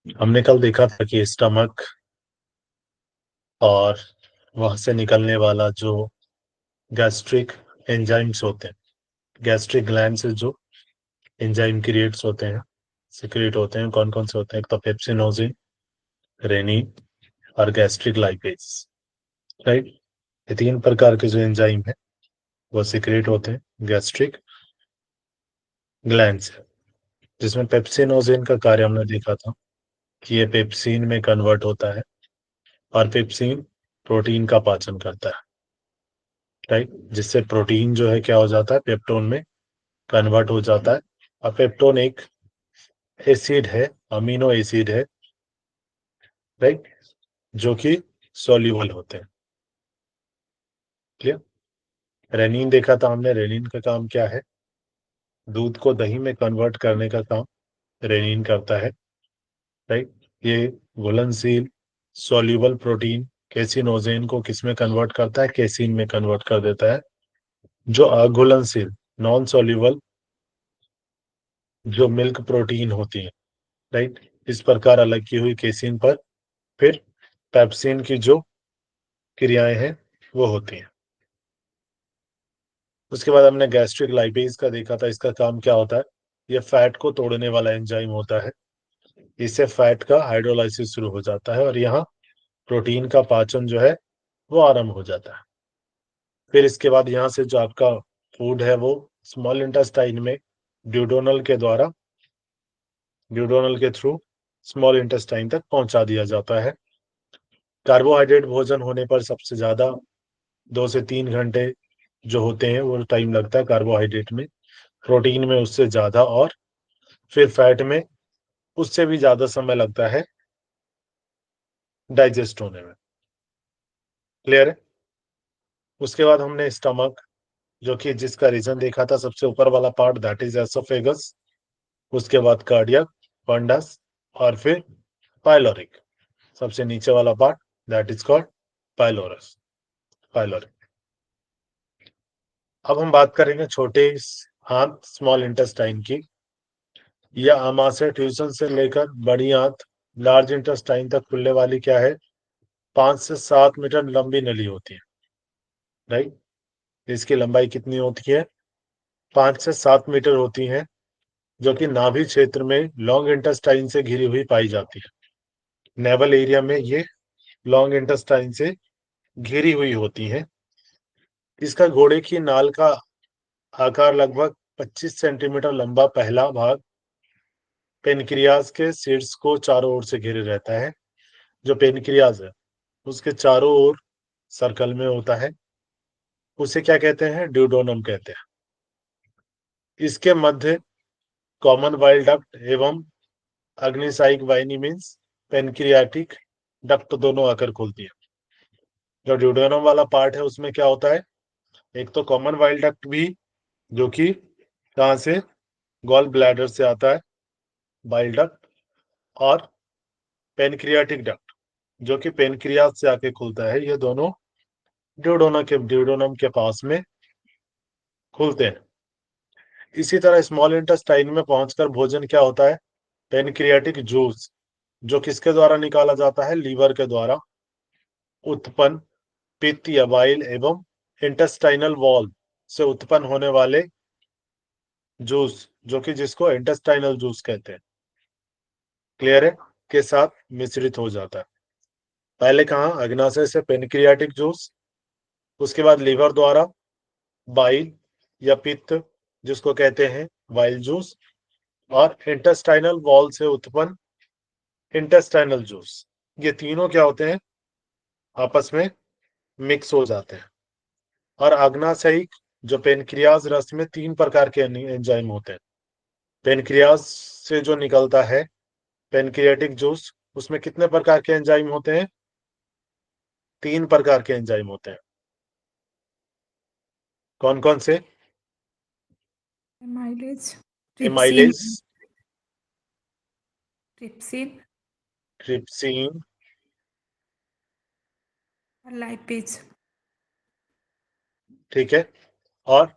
हमने कल देखा था कि स्टमक और वहां से निकलने वाला जो गैस्ट्रिक एंजाइम्स होते हैं, गैस्ट्रिक ग्लैंड से जो एंजाइम क्रिएट्स होते हैं, सिक्रेट होते हैं, कौन कौन से होते हैं? एक तो पेप्सिनोजिन, रेनिन और गैस्ट्रिक लाइपेज, राइट। ये तीन प्रकार के जो एंजाइम है वो सिक्रेट होते हैं गैस्ट्रिक ग्लैंड से, जिसमें पेप्सिनोजिन का कार्य हमने देखा था कि ये पेप्सिन में कन्वर्ट होता है और पेप्सिन प्रोटीन का पाचन करता है, राइट। जिससे प्रोटीन जो है क्या हो जाता है, पेप्टोन में कन्वर्ट हो जाता है। और पेप्टोन एक एसिड है, अमीनो एसिड है, राइट, जो कि सॉल्यूबल होते हैं। क्लियर। रेनिन देखा था हमने, रेनिन का काम क्या है? दूध को दही में कन्वर्ट करने का काम रेनिन करता है, राइट। ये घुलनशील सॉल्यूबल प्रोटीन कैसिनोजेन को किस में कन्वर्ट करता है? कैसीन में कन्वर्ट कर देता है। जो अघुलनशील नॉन सॉल्यूबल जो मिल्क प्रोटीन होती है, राइट, इस प्रकार अलग की हुई केसिन पर फिर पेप्सिन की जो क्रियाएं हैं वो होती हैं। उसके बाद हमने गैस्ट्रिक लाइपेज का देखा था, इसका काम क्या होता है? ये फैट को तोड़ने वाला एंजाइम होता है। इससे फैट का हाइड्रोलाइसिस शुरू हो जाता है और यहाँ प्रोटीन का पाचन जो है वो आरंभ हो जाता है। फिर इसके बाद यहाँ से जो आपका फूड है वो स्मॉल इंटेस्टाइन में ड्यूडोनल के द्वारा, ड्यूडोनल के थ्रू स्मॉल इंटेस्टाइन तक पहुंचा दिया जाता है। कार्बोहाइड्रेट भोजन होने पर सबसे ज्यादा 2 से 3 घंटे जो होते हैं वो टाइम लगता है कार्बोहाइड्रेट में, प्रोटीन में उससे ज्यादा, और फिर फैट में उससे भी ज्यादा समय लगता है डाइजेस्ट होने में। क्लियर है। उसके बाद हमने स्टमक, जो कि जिसका रीजन देखा था, सबसे ऊपर वाला पार्ट दैट इज एसोफेगस, उसके बाद कार्डियक, फंडस, और फिर पाइलोरिक, सबसे नीचे वाला part that is called pylorus, pyloric. अब हम बात करेंगे छोटे आंत स्मॉल इंटेस्टाइन की। यह आमाशय ट्यूसन से लेकर बड़ी आंत लार्ज इंटेस्टाइन तक खुलने वाली क्या है, 5 से 7 मीटर लंबी नली होती है, राइट। इसकी लंबाई कितनी होती है? 5 से 7 मीटर होती है, जो कि नाभि क्षेत्र में लॉन्ग इंटेस्टाइन से घिरी हुई पाई जाती है। नेवल एरिया में ये लॉन्ग इंटेस्टाइन से घिरी हुई होती है। इसका घोड़े की नाल का आकार लगभग 25 सेंटीमीटर लंबा पहला भाग पेनक्रियाज के शीर्ष को चारों ओर से घेरे रहता है। जो पेनक्रियाज है उसके चारों ओर सर्कल में होता है, उसे क्या कहते हैं? ड्यूडोनम कहते हैं। इसके मध्य कॉमन बाइल डक्ट एवं अग्निसाइक वाहिनी मीन्स पेनक्रियाटिक डक्ट दोनों आकर खुलती है। जो ड्यूडेनम वाला पार्ट है उसमें क्या होता है? एक तो कॉमन बाइल डक्ट भी, जो कि कहाँ से? गॉल ब्लैडर से आता है बाइल डक्ट, और पेनक्रियाटिक डक्ट जो कि पेनक्रियाज से आके खुलता है। ये दोनों ड्यूडोनम के पास में खुलते हैं। इसी तरह स्मॉल इंटेस्टाइन में पहुंचकर भोजन क्या होता है? पेनक्रियाटिक जूस, जो किसके द्वारा निकाला जाता है? लीवर के द्वारा उत्पन्न पित्त या बाइल एवं इंटेस्टाइनल वॉल से उत्पन्न होने वाले जूस, जो कि जिसको इंटेस्टाइनल जूस कहते हैं, क्लियर है, के साथ मिश्रित हो जाता है। पहले कहा अग्नाशय से पेनक्रियाटिक जूस, उसके बाद लीवर द्वारा बाइल या पित्त जिसको कहते हैं बाइल जूस, और इंटेस्टाइनल वॉल से उत्पन्न इंटेस्टाइनल जूस। ये तीनों क्या होते हैं? आपस में मिक्स हो जाते हैं। और अग्नाशयिक जो पेनक्रियाज रस में 3 प्रकार के एंजाइम होते हैं। पेनक्रियाज से जो निकलता है पेनक्रियाटिक जूस, उसमें कितने प्रकार के एंजाइम होते हैं? 3 प्रकार के एंजाइम होते हैं। कौन कौन से? Amylase, trypsin, amylase, trypsin trypsin, और लाइपेज। ठीक है, और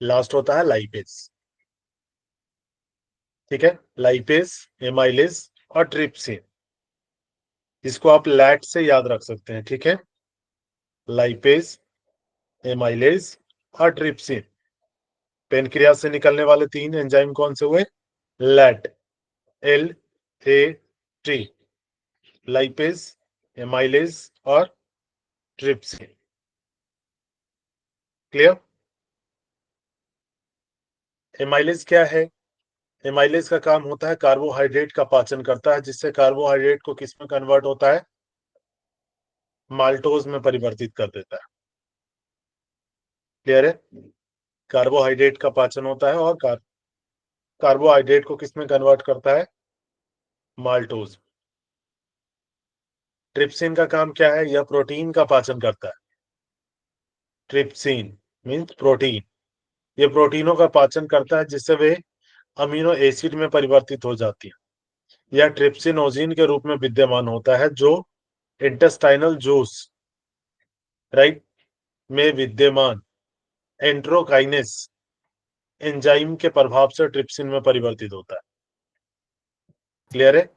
लास्ट होता है लाइपेज। ठीक है, लाइपेज, एमाइलेज और ट्रिप्सिन। इसको आप लैट से याद रख सकते हैं, ठीक है। लाइपेज, एमाइलेज और ट्रिप्सिन। पेनक्रियास से निकलने वाले 3 एंजाइम कौन से हुए? लैट, LAT, लाइपेज, एमाइलेज और ट्रिप्सिन। क्लियर? एमाइलेज क्या है? एमाइलेज का काम होता है कार्बोहाइड्रेट का पाचन करता है, जिससे कार्बोहाइड्रेट को किस में कन्वर्ट होता है? माल्टोज में परिवर्तित कर देता है। क्लियर है? कार्बोहाइड्रेट का पाचन होता है और कार्बोहाइड्रेट को किस में कन्वर्ट करता है? माल्टोज। ट्रिप्सिन का काम क्या है? यह प्रोटीन का पाचन करता है। Trypsin means protein. ये प्रोटीनों का पाचन करता है, जिससे वे अमीनो एसिड में परिवर्तित हो जाती है। यह ट्रिप्सिनोजिन के रूप में विद्यमान होता है, जो इंटेस्टाइनल जूस राइट में विद्यमान एंट्रोकाइनेस एंजाइम के प्रभाव से ट्रिप्सिन में परिवर्तित होता है। क्लियर है?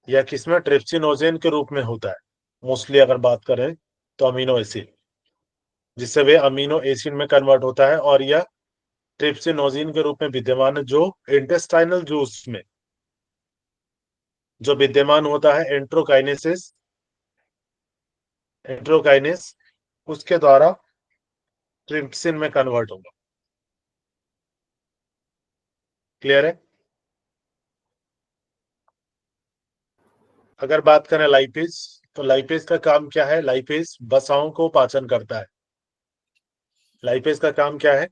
यह किसमें? ट्रिप्सिनोजेन के रूप में होता है। मोस्टली अगर बात करें तो अमीनो एसिड, जिससे वे अमीनो एसिड में कन्वर्ट होता है, और यह ट्रिप्सिनोजिन के रूप में विद्यमान है, जो इंटेस्टाइनल जूस में जो विद्यमान होता है एंट्रोकाइनेस उसके द्वारा ट्रिप्सिन में कन्वर्ट होगा। क्लियर है? अगर बात करें लाइपेज, तो लाइपेज का काम क्या है? लाइपेज वसाओं को पाचन करता है। लाइपेज का काम क्या है?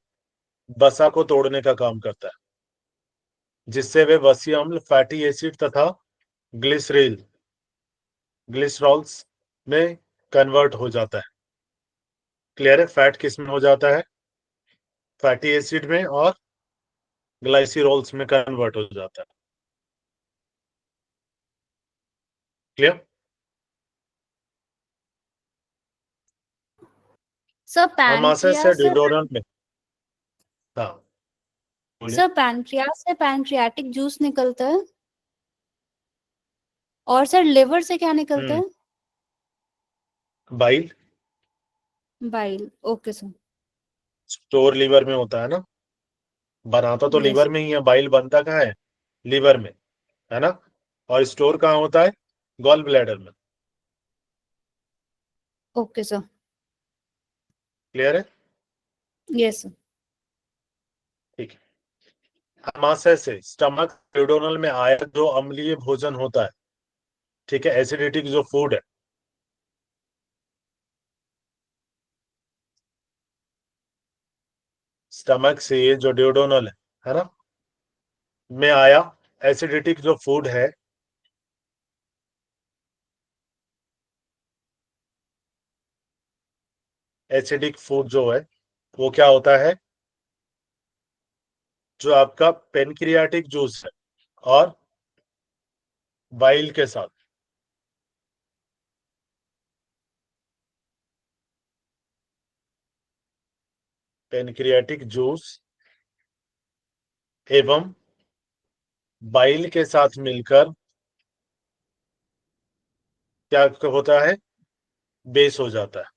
वसा को तोड़ने का काम करता है, जिससे वे वसीय अम्ल, फैटी एसिड तथा ग्लिसरॉल्स में कन्वर्ट हो जाता है। क्लियर है? फैट किस में हो जाता है? फैटी एसिड में और ग्लाइसिरोल्स में कन्वर्ट हो जाता है। क्लियर? सर आमाशय से पैनक्रियास ड्यूरोनल में, हाँ बोलिए। सर पैनक्रियास से पैनक्रियाटिक जूस निकलता है, और सर लिवर से क्या निकलता है? Bile. Bile. Okay sir. Store liver में होता है ना, बनाता तो यस। लीवर में ही है, बाइल बनता कहाँ है? लीवर में, है ना। और स्टोर कहाँ होता है? गॉल ब्लैडर में। Okay sir. क्लियर है? Yes sir. ठीक है। आमाशय से स्टमक ड्यूरोनल में आया जो अम्लीय भोजन होता है, ठीक है, एसिडिटिक जो फूड है, स्टमक से ये जो ड्यूरोनल है ना, में आया एसिडिटिक जो फूड है, एसिडिक फूड जो है वो क्या होता है? जो आपका पेनक्रियाटिक जूस है और बाइल के साथ पेनक्रियाटिक जूस एवं बाइल के साथ मिलकर क्या होता है? बेस हो जाता है।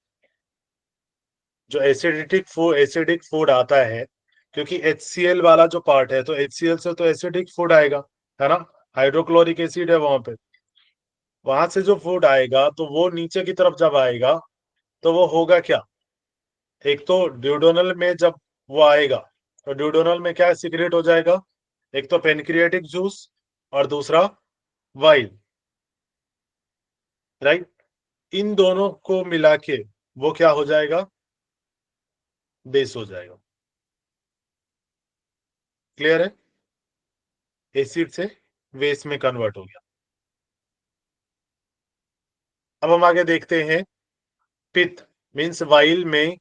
जो एसिडिक फूड आता है, क्योंकि HCl वाला जो पार्ट है, तो HCl से तो एसिडिक फूड आएगा, है ना। हाइड्रोक्लोरिक एसिड है वहां पे, वहां से जो फूड आएगा तो वो नीचे की तरफ जब आएगा तो वो होगा क्या? एक तो ड्यूडोनल में जब वो आएगा तो ड्यूडोनल में क्या सिक्रेट हो जाएगा? एक तो पेनक्रियाटिक जूस और दूसरा वाइल, राइट। इन दोनों को मिला के वो क्या हो जाएगा? बेस हो जाएगा। क्लियर है? एसिड से बेस में कन्वर्ट हो गया। अब हम आगे देखते हैं, पित्त मीन्स वाइल में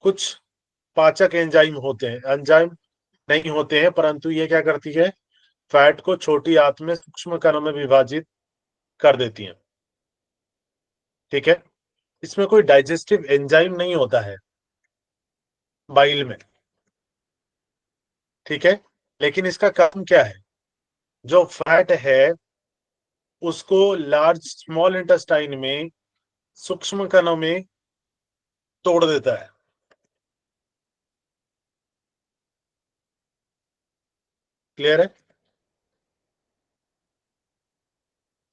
कुछ पाचक एंजाइम होते हैं, एंजाइम नहीं होते हैं, परंतु ये क्या करती है? फैट को छोटी आंत में सूक्ष्म कणों में विभाजित कर देती है, ठीक है। इसमें कोई डाइजेस्टिव एंजाइम नहीं होता है बाइल में, ठीक है, लेकिन इसका काम क्या है? जो फैट है उसको लार्ज स्मॉल इंटेस्टाइन में सूक्ष्म कणों में तोड़ देता है। क्लियर है?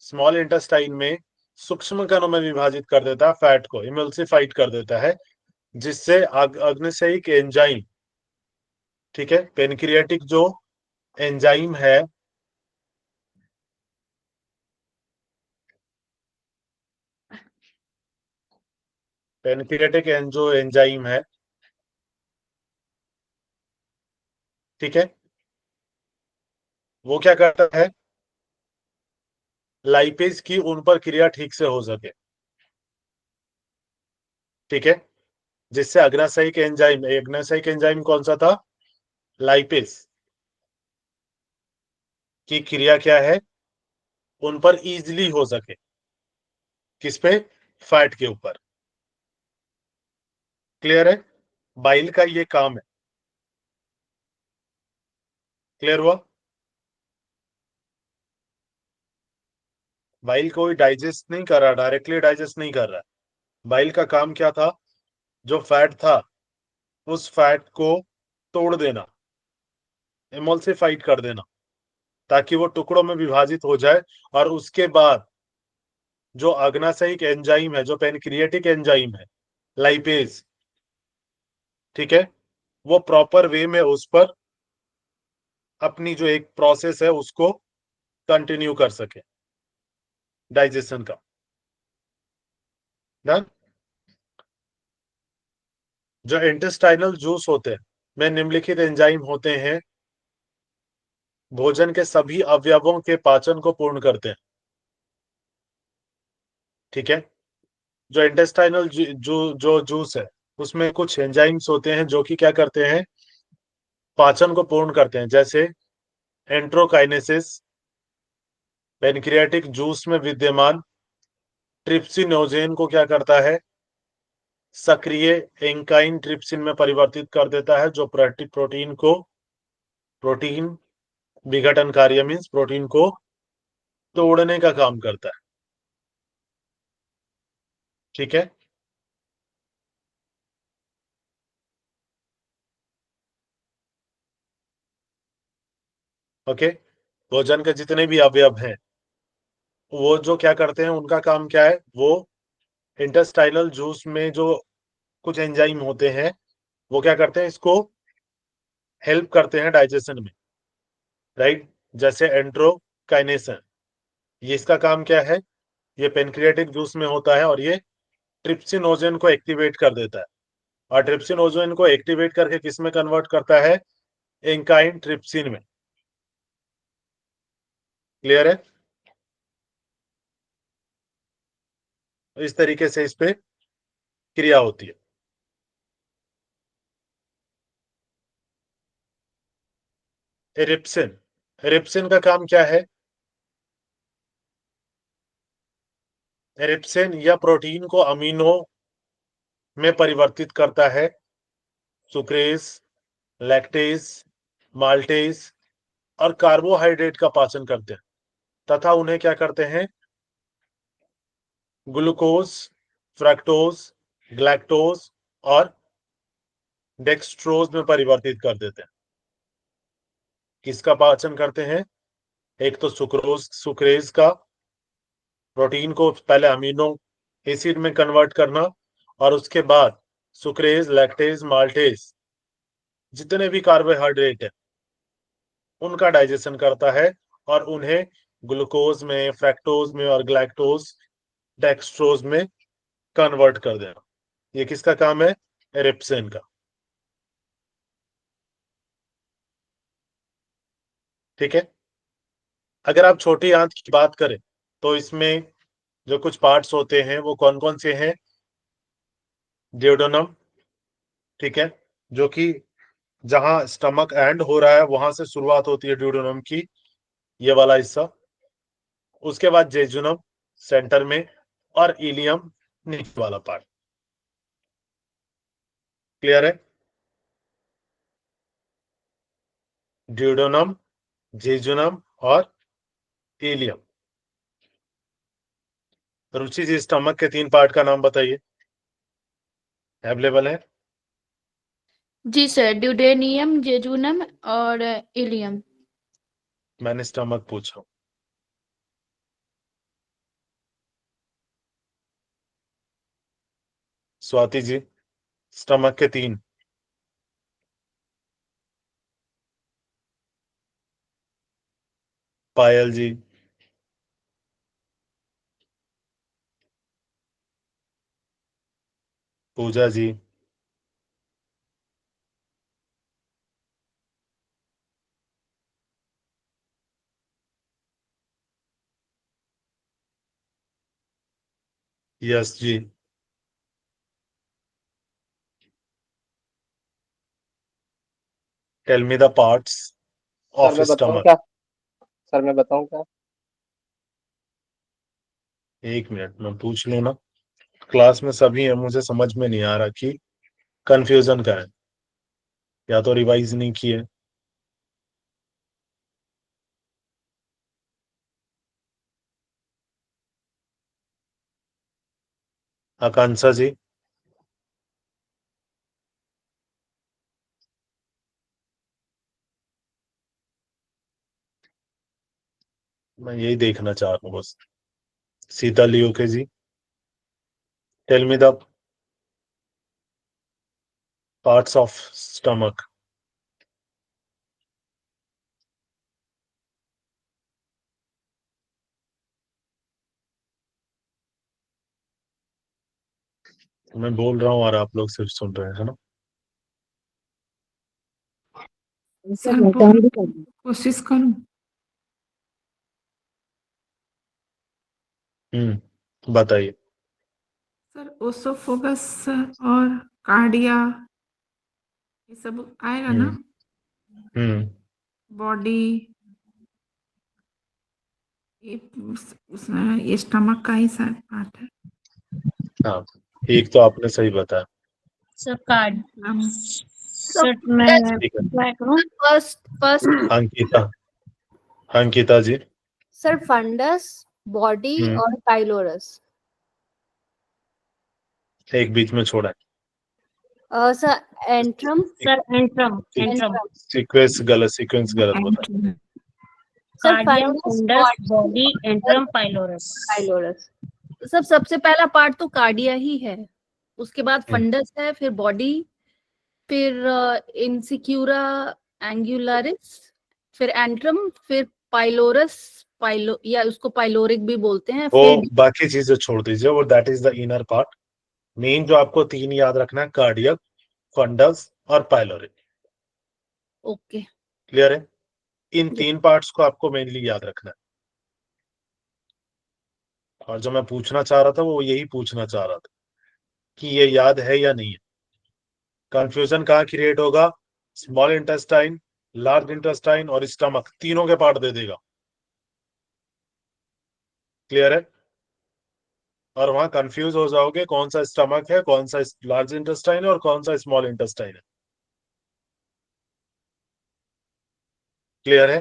स्मॉल इंटेस्टाइन में सूक्ष्म कणों में विभाजित कर देता है फैट को, इमल्सिफाइड कर देता है, जिससे अग्नशयिक एंजाइम, ठीक है, पेनक्रियाटिक जो एंजाइम है, पेनक्रियाटिक जो एंजाइम है, ठीक है, वो क्या करता है, लाइपेज की उन पर क्रिया ठीक से हो सके, ठीक है, जिससे अग्नाशयिक एंजाइम कौन सा था, लाइपेज की क्रिया क्या है, उन पर इजीली हो सके, किस पे, फैट के ऊपर। क्लियर है? बाइल का ये काम है। क्लियर हुआ? बाइल कोई डाइजेस्ट नहीं कर रहा, डायरेक्टली डाइजेस्ट नहीं कर रहा। बाइल का काम क्या था, जो फैट था उस फैट को तोड़ देना, एमल्सिफाइड कर देना, ताकि वो टुकड़ों में विभाजित हो जाए, और उसके बाद जो अग्नाशयिक एंजाइम है, जो पेनक्रियाटिक एंजाइम है, लाइपेज, ठीक है, वो प्रॉपर वे में उस पर अपनी जो एक प्रोसेस है उसको कंटिन्यू कर सके, डाइजेशन का। डन? जो इंटेस्टाइनल जूस होते हैं में निम्नलिखित एंजाइम होते हैं, भोजन के सभी अवयवों के पाचन को पूर्ण करते हैं, ठीक है। जो इंटेस्टाइनल जो जूस है उसमें कुछ एंजाइम्स होते हैं जो कि क्या करते हैं, पाचन को पूर्ण करते हैं, जैसे एंट्रोकाइनेसिस, पेनक्रियाटिक जूस में विद्यमान ट्रिप्सिनोजेन को क्या करता है, सक्रिय एंकाइन ट्रिप्सिन में परिवर्तित कर देता है, जो प्रोटीन विघटन कार्य मीन्स प्रोटीन को तोड़ने का काम करता है, ठीक है। ओके, भोजन के जितने भी अवयव हैं वो जो क्या करते हैं, उनका काम क्या है, वो इंटेस्टाइनल जूस में जो कुछ एंजाइम होते हैं वो क्या करते हैं, इसको हेल्प करते हैं डाइजेशन में, राइट। जैसे एंट्रोकाइनेसन, ये इसका काम क्या है, ये पेनक्रियाटिक जूस में होता है और ये ट्रिप्सिनोजेन को एक्टिवेट कर देता है, और ट्रिप्सिनोजेन को एक्टिवेट करके किस में कन्वर्ट करता है, एंकाइन ट्रिप्सिन में। क्लियर है? इस तरीके से इस पे क्रिया होती है। एरिप्सिन, एरिप्सिन का काम क्या है, एरिप्सिन या प्रोटीन को अमीनो में परिवर्तित करता है, सुक्रेज, लैक्टेज, माल्टेज और कार्बोहाइड्रेट का पाचन करते हैं, तथा उन्हें क्या करते हैं, ग्लूकोज, फ्रक्टोज, ग्लैक्टोज और डेक्सट्रोज में परिवर्तित कर देते हैं। किसका पाचन करते हैं, एक तो सुक्रेज का, प्रोटीन को पहले अमीनो एसिड में कन्वर्ट करना, और उसके बाद सुक्रेज, लैक्टेज, माल्टेज, जितने भी कार्बोहाइड्रेट है उनका डाइजेशन करता है, और उन्हें ग्लूकोज में, फ्रैक्टोज में और ग्लैक्टोज, डेक्सट्रोज में कन्वर्ट कर देना। ये किसका काम है, एरिप्सिन का, ठीक है। अगर आप छोटी आंत की बात करें तो इसमें जो कुछ पार्ट्स होते हैं वो कौन कौन से हैं, ड्यूोडेनम, ठीक है, जो कि जहां स्टमक एंड हो रहा है वहां से शुरुआत होती है ड्यूोडेनम की, ये वाला हिस्सा। उसके बाद जेजुनम सेंटर में, और इलियम नीचे वाला पार्ट। क्लियर है? ड्यूोडेनम, जेजुनम और इलियम। रुचि जी, स्टमक के 3 पार्ट का नाम बताइए, अवेलेबल है? जी सर, ड्यूडेनियम, जेजुनम और इलियम। मैंने स्टमक पूछा। स्वाति जी, स्टमक के 3। पायल जी, पूजा जी, यस जी, tell me the parts sir of मैं बताऊं स्टमक। क्या? सर मैं बताऊं क्या? 1 मिनट में पूछ लूं ना, क्लास में सभी है, मुझे समझ में नहीं आ रहा कि कंफ्यूजन का है, या तो रिवाइज नहीं किए। आकांक्षा जी, मैं यही देखना चाह रहा हूँ बस। Sheetal UK ji, tell me the parts of stomach. मैं बोल रहा हूँ और आप लोग सिर्फ सुन रहे हैं, है ना? सर बोल कोशिश करूं। बताइए। सर ओसोफोगस और कार्डिया ये सब आएगा ना? हम्म बॉडी ये उसमें ये स्टमक का ही शायद पार्ट है। हाँ, एक तो आपने सही बताया। सर कार्ड हम सर मैं ठीक है, ट्राई करूं। First Ankita, Ankita ji. Sir fundus, body hmm, और पाइलोरस। एक बीच में छोड़ा सर एंट्रम, सर एंट्रम है। एंट्रम सीक्वेंस गलत बोला। Entry sir cardium fundus, fundus body antrum pylorus. Pylorus. सब सबसे पहला पार्ट तो कार्डिया ही है, उसके बाद हम्म, फंडस है, फिर बॉडी, फिर इंसिक्यूरा एंगुलरिस, फिर एंट्रम, फिर पाइलोरस, या उसको पाइलोरिक भी बोलते हैं, वो फिर बाकी चीजें छोड़ दीजिए, वो that is the inner part. Main जो आपको 3 याद रखना है, कार्डियक, फंडस और पाइलोरिक। ओके। क्लियर है? इन 3 पार्ट्स को आपको मेनली याद रखना है। और जो मैं पूछना चाह रहा था वो यही पूछना चाह रहा था कि ये याद है या नहीं है। कंफ्यूजन कहाँ क्रिएट होगा? स्मॉल इंटेस्टाइन, लार्ज इंटेस्टाइन और स्टमक, तीनों के पार्ट दे देगा। क्लियर है? और वहां कंफ्यूज हो जाओगे कौन सा स्टमक है, कौन सा लार्ज इंटेस्टाइन है और कौन सा स्मॉल इंटेस्टाइन है। क्लियर है?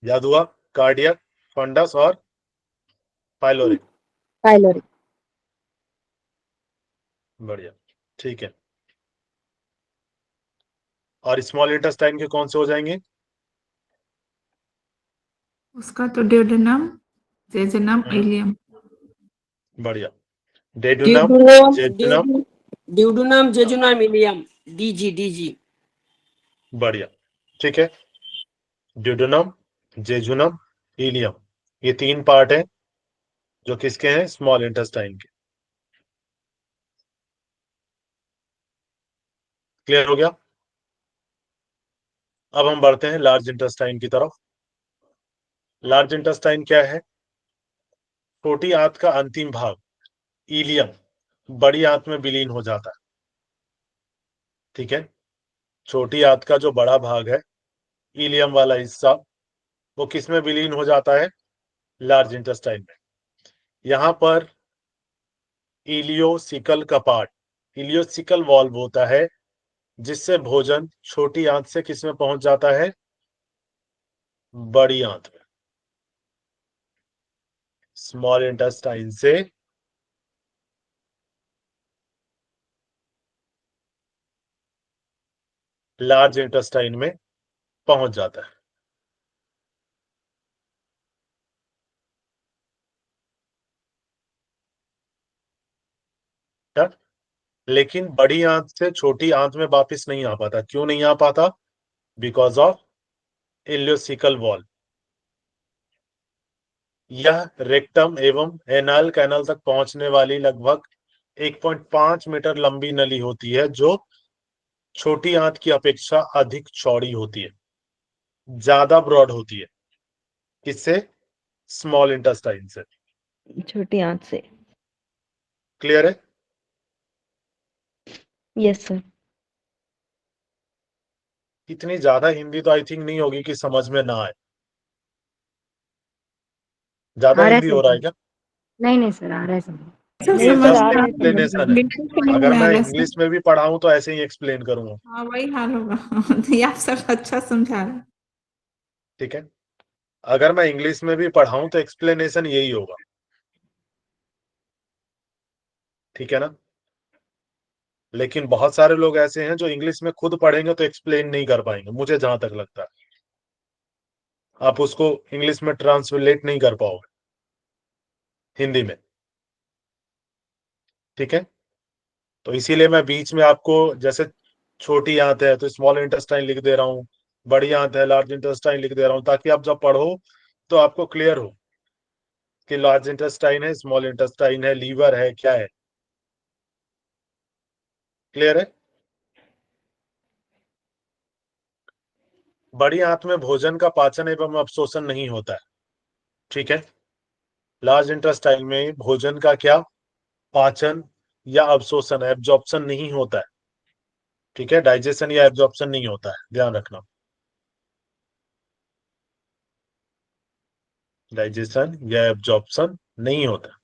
याद हुआ? कार्डियक, फंडस और पाइलोरिक। पाइलोरिक। बढ़िया, ठीक है। और स्मॉल इंटेस्टाइन के कौन से हो जाएंगे? उसका तो ड्यूडेनम, जेजुनम, इलियम। बढ़िया। Duodenum, duodenum jejunum. Duodenum jejunum ileum डीजी डीजी। बढ़िया, ठीक है। ड्यूडेनम, जेजुनम, इलियम, ये 3 पार्ट हैं जो किसके हैं? स्मॉल इंटेस्टाइन के। क्लियर हो गया? अब हम बढ़ते हैं लार्ज इंटेस्टाइन की तरफ। लार्ज इंटेस्टाइन क्या है? छोटी आंत का अंतिम भाग, इलियम, बड़ी आंत में विलीन हो जाता है। ठीक है? छोटी आंत का जो बड़ा भाग है, इलियम वाला हिस्सा, वो किस में विलीन हो जाता है? लार्ज इंटेस्टाइन में। यहां पर इलियोसिकल का पार्ट, इलियोसिकल वॉल्व होता है, जिससे भोजन छोटी आंत से किस में पहुंच जाता है? बड़ी आंत में, स्मॉल इंटेस्टाइन से लार्ज इंटेस्टाइन में पहुंच जाता है। क्या? लेकिन बड़ी आंत से छोटी आंत में वापस नहीं आ पाता। क्यों नहीं आ पाता? Because of ileocaecal wall. यह रेक्टम एवं एनाल कैनल तक पहुंचने वाली लगभग 1.5 मीटर लंबी नली होती है, जो छोटी आंत की अपेक्षा अधिक चौड़ी होती है, ज्यादा ब्रॉड होती है। किससे? स्मॉल इंटेस्टाइन से। छोटी आंत से। क्लियर है? Yes sir. इतनी ज्यादा हिंदी तो आई थिंक नहीं होगी कि समझ में ना आए। ज्यादा आ रहा है हिंदी हो रहा है सर। क्या? नहीं सर, आ रहा है सर। सब नहीं ये सर, समझ जस्ट आ में रहा है एक्सप्लेनेशन है। बिल्कुल समझ अगर में आ मैं रहा है इंग्लिश सर। में भी पढ़ाऊं तो ऐसे ही एक्सप्लेन करूंगा। हाँ वही हाल होगा। ये आप सब अच्छा समझा रहे हैं। ठीक है? अगर मैं इंग्लिश में भी पढ़ाऊं तो एक्सप्लेनेशन यही होगा। ठीक है ना? लेकिन बहुत सारे लोग ऐसे हैं जो इंग्लिश में खुद पढ़ेंगे तो एक्सप्लेन नहीं कर पाएंगे, मुझे जहां तक लगता है। आप उसको इंग्लिश में ट्रांसलेट नहीं कर पाओगे हिंदी में। ठीक है? तो इसीलिए मैं बीच में आपको, जैसे छोटी आंत है तो स्मॉल इंटेस्टाइन लिख दे रहा हूँ, बड़ी आंत है लार्ज इंटेस्टाइन लिख दे रहा हूँ, ताकि आप जब पढ़ो तो आपको क्लियर हो कि लार्ज इंटेस्टाइन है, स्मॉल इंटेस्टाइन है, लीवर है, क्या है। क्लियर है? बड़ी आंत में भोजन का पाचन एवं अवशोषण नहीं होता है। ठीक है? लार्ज इंटेस्टाइन में भोजन का क्या पाचन या अवशोषण, एब्जॉर्प्शन नहीं होता है। ठीक है? डाइजेशन या एब्जॉर्प्शन नहीं होता है, ध्यान रखना। डाइजेशन या एब्जॉर्प्शन नहीं होता।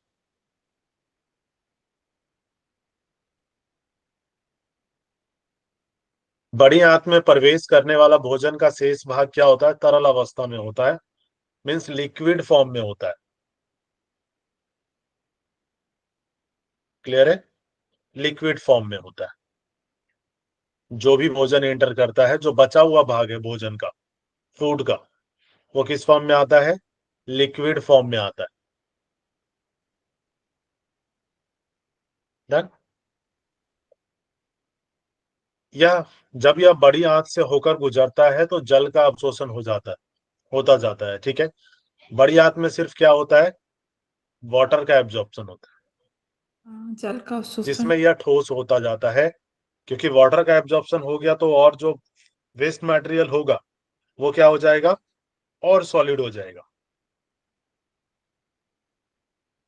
बड़ी आंत में प्रवेश करने वाला भोजन का शेष भाग क्या होता है? तरल अवस्था में होता है, मीन्स लिक्विड फॉर्म में होता है। क्लियर है? लिक्विड फॉर्म में होता है। जो भी भोजन एंटर करता है, जो बचा हुआ भाग है भोजन का, फूड का, वो किस फॉर्म में आता है? लिक्विड फॉर्म में आता है। डन? यह जब यह बड़ी आंत से होकर गुजरता है तो जल का अवशोषण होता जाता है। ठीक है? बड़ी आंत में सिर्फ क्या होता है? वाटर का एब्जॉर्प्शन होता है, हाँ, जल का अवशोषण। जिसमें यह ठोस होता जाता है। क्योंकि वाटर का एब्जॉर्प्शन हो गया तो और जो वेस्ट मटेरियल होगा वो क्या हो जाएगा? और सॉलिड हो जाएगा।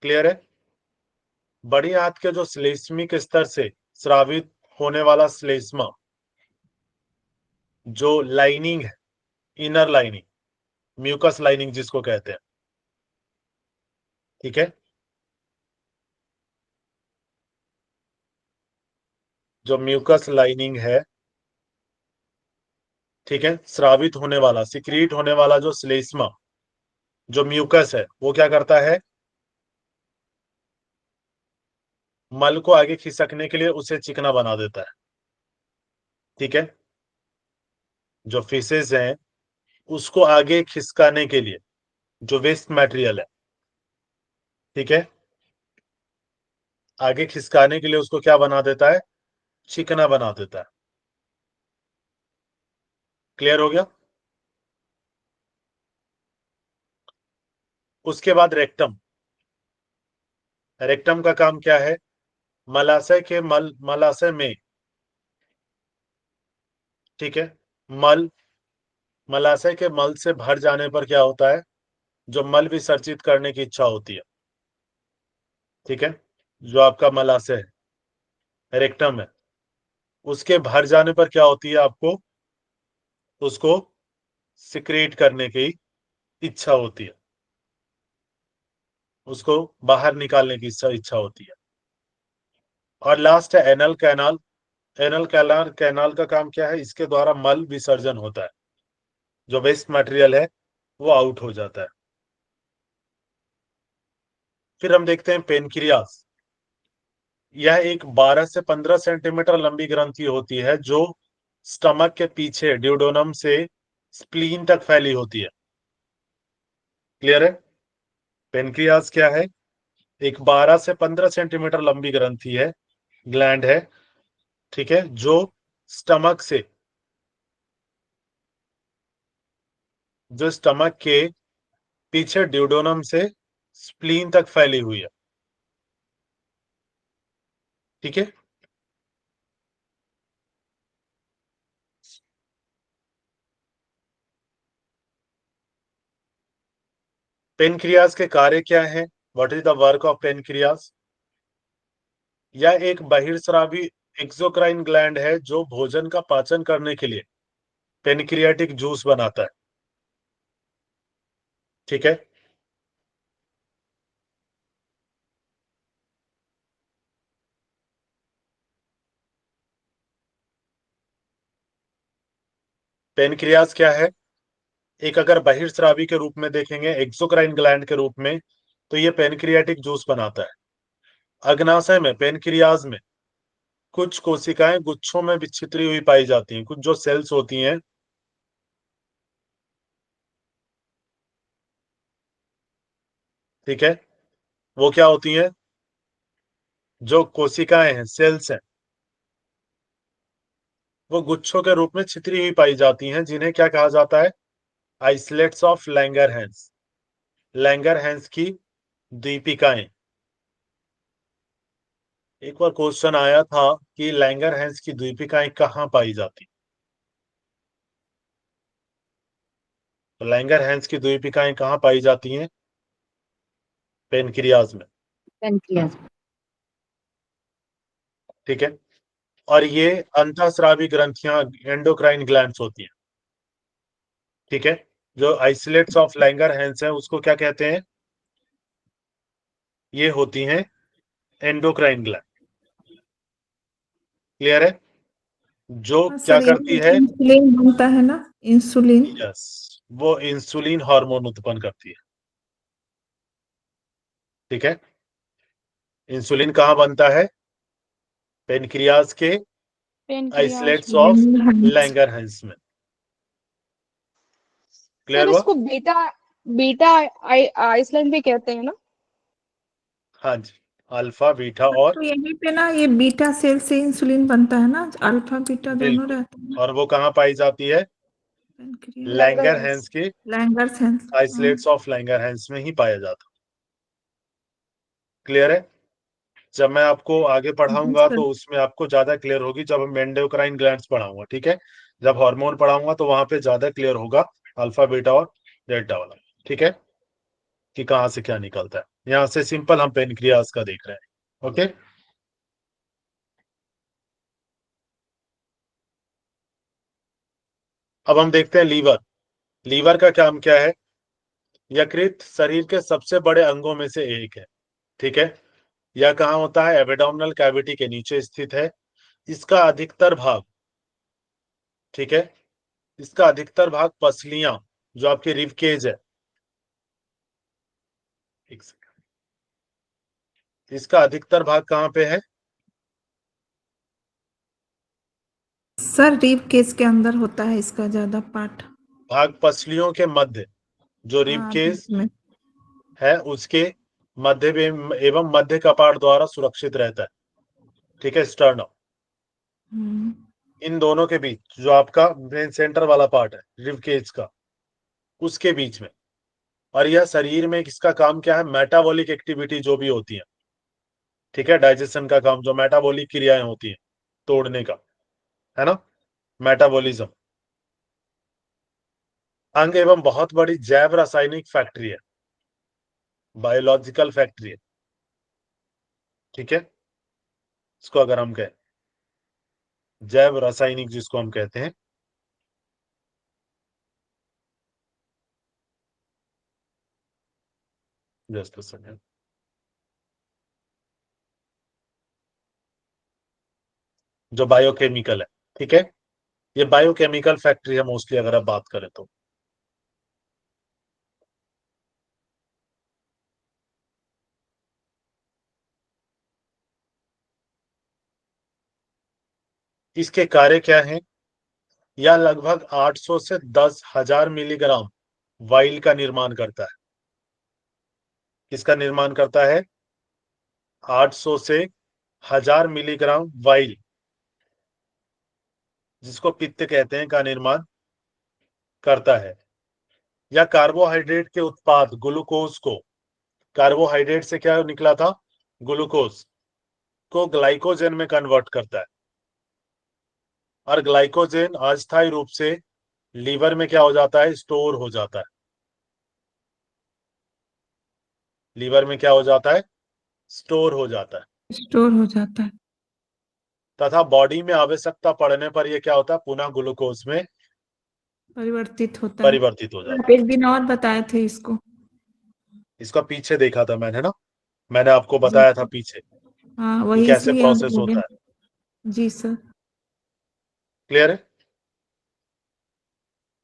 क्लियर है? बड़ी आंत के जो श्लेष्मिक स्तर से स्रावित होने वाला श्लेष्मा, जो लाइनिंग है, इनर लाइनिंग, म्यूकस लाइनिंग जिसको कहते हैं। ठीक है? जो म्यूकस लाइनिंग है, ठीक है, स्रावित होने वाला, सिक्रीट होने वाला जो श्लेष्मा, जो म्यूकस है, वो क्या करता है? मल को आगे खिसकने के लिए उसे चिकना बना देता है। ठीक है? जो फिशेज हैं उसको आगे खिसकाने के लिए जो वेस्ट मटेरियल है, ठीक है, आगे खिसकाने के लिए उसको क्या बना देता है? चिकना बना देता है। क्लियर हो गया? उसके बाद रेक्टम। रेक्टम का काम क्या है? मलाशय में, ठीक है, मलाशय के मल से भर जाने पर क्या होता है? जो मल विसर्जित करने की इच्छा होती है, ठीक है, जो आपका मलाशय है, रेक्टम है, उसके भर जाने पर क्या होती है? आपको उसको सिक्रेट करने की इच्छा होती है, उसको बाहर निकालने की इच्छा होती है। और लास्ट है एनल कैनाल। कैनाल का काम क्या है? इसके द्वारा मल विसर्जन होता है। जो वेस्ट मटेरियल है वो आउट हो जाता है। फिर हम देखते हैं पेनक्रियास। यह एक 12 से 15 सेंटीमीटर लंबी ग्रंथि होती है जो स्टमक के पीछे ड्यूडेनम से स्प्लीन तक फैली होती है। क्लियर है? पेनक्रियास क्या है? एक 12 से 15 सेंटीमीटर लंबी ग्रंथि है, ग्लैंड है, ठीक है, जो स्टमक के पीछे ड्यूडेनम से स्प्लीन तक फैली हुई है। ठीक है, पेनक्रियास के कार्य क्या है? What is the work of pancreas? यह एक बहिर्स्रावी एक्सोक्राइन ग्लैंड है जो भोजन का पाचन करने के लिए पेनक्रियाटिक जूस बनाता है। ठीक है, पेनक्रियास क्या है? एक अगर बहिर्स्रावी के रूप में देखेंगे, एक्सोक्राइन ग्लैंड के रूप में, तो ये पेनक्रियाटिक जूस बनाता है। अग्नाशय में, पेनक्रियाज में कुछ कोशिकाएं गुच्छों में छितरी हुई पाई जाती हैं। कुछ जो सेल्स होती हैं, ठीक है, वो क्या होती हैं? जो कोशिकाएं हैं, सेल्स हैं, वो गुच्छों के रूप में छितरी हुई पाई जाती हैं, जिन्हें क्या कहा जाता है? Islets of Langerhans. लैंगरहैंस की दीपिकाएं। एक बार क्वेश्चन आया था कि लैंगरहैंस की दीपिकाएं कहाँ पाई जाती? तो लैंगरहैंस की दीपिकाएं कहाँ पाई जाती हैं? पेनक्रियाज में। पेनक्रियास। ठीक है, और ये अंतःस्रावी ग्रंथियां एंडोक्राइन ग्लैंड्स होती हैं। ठीक है, जो आइसोलेट्स ऑफ लैंगरहैंस है उसको क्या कहते हैं? ये होती हैं एंडोक्राइन ग्लैंड। क्लियर है? जो हाँ क्या सर, करती यही है? इंसुलिन बनता है ना, इंसुलिन। यस, वो इंसुलिन हार्मोन उत्पन्न करती है। ठीक है, इंसुलिन कहाँ बनता है? पेनक्रियाज के पेनक्रियाज आइसलेट्स में। Of Langerhans। लैंगरहैंस में। क्लियर सर हुआ? इसको बीटा बीटा आइसलैंड भी कहते हैं ना? हाँ जी, अल्फा बीटा और तो यहीं पे ना ये बीटा सेल से इंसुलिन बनता है ना, अल्फा बीटा दोनों बिल्कुल। रहते हैं। और वो कहाँ पाई जाती है? पेनक्रियास। लैंगरहैंस के लैंगरहैंस। आइसलेट्स ऑफ लैंगरहैंस में ही पाया जाता। क्लियर है? जब मैं आपको आगे पढ़ाऊंगा सर। तो उसमें आपको ज्यादा क्लियर होगी, जब हम एंडोक्राइन ग्लैंड्स पढ़ाऊंगा। ठीक है, जब हार्मोन पढ़ाऊंगा तो वहां पे ज्यादा क्लियर होगा अल्फा बीटा और डेल्टा वाला। ठीक है, कि कहाँ से क्या निकलता है। यहाँ से सिंपल हम पेनक्रियास का देख रहे हैं। ओके, अब हम देखते हैं लीवर। लीवर का काम क्या है? यकृत शरीर के सबसे बड़े अंगों में से एक है। ठीक है, यह कहाँ होता है? एब्डोमिनल कैविटी के नीचे स्थित है। इसका अधिकतर भाग, ठीक है, इसका अधिकतर भाग पसलियां, जो आपकी रिब केज है, एक सेकंड, इसका अधिकतर भाग कहाँ पे है? सर रिब केस के अंदर होता है इसका ज्यादा पार्ट। भाग पसलियों के मध्य, जो रिब हाँ, केज बीच में। है उसके मध्य में एवं मध्य कपाट द्वारा सुरक्षित रहता है। ठीक है, स्टर्नम। हम्म। इन दोनों के बीच जो आपका ब्रेन सेंटर वाला पार्ट है रिब केज का, उसके बीच में। और यह शरीर में किसका काम क्या है? मेटाबॉलिक एक्टिविटी जो भी होती है, ठीक है, डाइजेशन का काम, जो मेटाबॉलिक क्रियाएं होती हैं, तोड़ने का, है ना, मेटाबॉलिज्म। अंग एवं बहुत बड़ी जैव रासायनिक फैक्ट्री है, बायोलॉजिकल फैक्ट्री है। ठीक है, इसको अगर हम कहें जैव रासायनिक, जिसको हम कहते हैं, जस्ट अ सेकंड, जो बायोकेमिकल है। ठीक है, ये बायोकेमिकल फैक्ट्री है मोस्टली, अगर आप बात करें तो। इसके कार्य क्या हैं? यह लगभग 800 से 10,000 मिलीग्राम वाइल का निर्माण करता है। किसका निर्माण करता है? 800 से 1000 मिलीग्राम वाइल, जिसको पित्त कहते हैं, का निर्माण करता है। या कार्बोहाइड्रेट के उत्पाद ग्लूकोज को, कार्बोहाइड्रेट से क्या निकला था? ग्लूकोज को ग्लाइकोजन में कन्वर्ट करता है, और ग्लाइकोजन अस्थायी रूप से लीवर में क्या हो जाता है? स्टोर हो जाता है। लीवर में क्या हो जाता है? स्टोर हो जाता है, स्टोर हो जाता है। तथा बॉडी में आवश्यकता पड़ने पर यह क्या होता है? पुनः ग्लूकोज में परिवर्तित होता है। परिवर्तित हो जाता आप एक दिन और बताए थे इसको। है। इसका पीछे देखा था मैंने ना, मैंने आपको बताया था पीछे हाँ कि वही, कैसे इसलिए प्रोसेस होता है। जी सर। क्लियर है?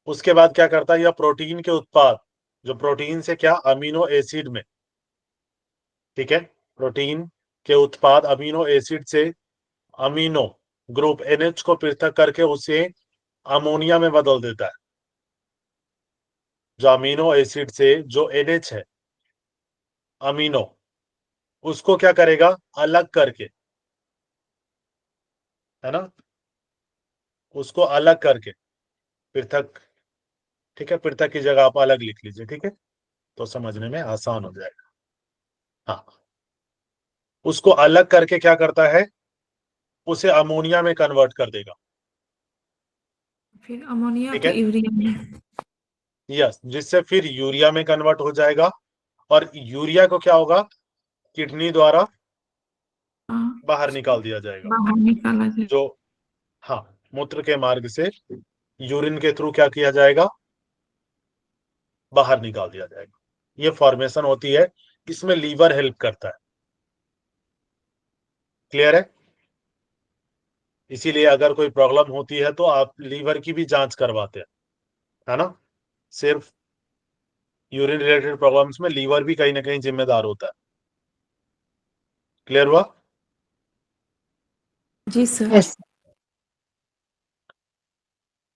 उसके बाद क्या करता है? यह प्रोटीन के उत्पाद, जो प्रोटीन से क्या? अमीनो एसिड में, ठीक है, प्रोटीन के उत्पाद अमीनो एसिड से अमीनो ग्रुप NH को पृथक करके उसे अमोनिया में बदल देता है। जो अमीनो एसिड से जो NH है, अमीनो, उसको क्या करेगा? अलग करके, है ना, उसको अलग करके पृथक, ठीक है, पृथक की जगह आप अलग लिख लीजिए, ठीक है, तो समझने में आसान हो जाएगा। हाँ, उसको अलग करके क्या करता है? उसे अमोनिया में कन्वर्ट कर देगा। फिर अमोनिया ठीक को है, यूरिया में। यस, जिससे फिर यूरिया में कन्वर्ट हो जाएगा, और यूरिया को क्या होगा? किडनी द्वारा हाँ, बाहर निकाल दिया जाएगा। बाहर निकाला जाए। जो, हाँ, मूत्र के मार्ग से, यूरिन के थ्रू क्या किया जाएगा? बाहर निकाल दिया जाएगा। ये फॉर्मेशन होती है, इसमें लीवर हेल्प करता है। क्लियर है? इसीलिए अगर कोई प्रॉब्लम होती है तो आप लीवर की भी जांच करवाते हैं, है ना। सिर्फ यूरिन रिलेटेड प्रॉब्लम्स में लीवर भी कहीं ना कहीं जिम्मेदार होता है। क्लियर हुआ? जी सर। यस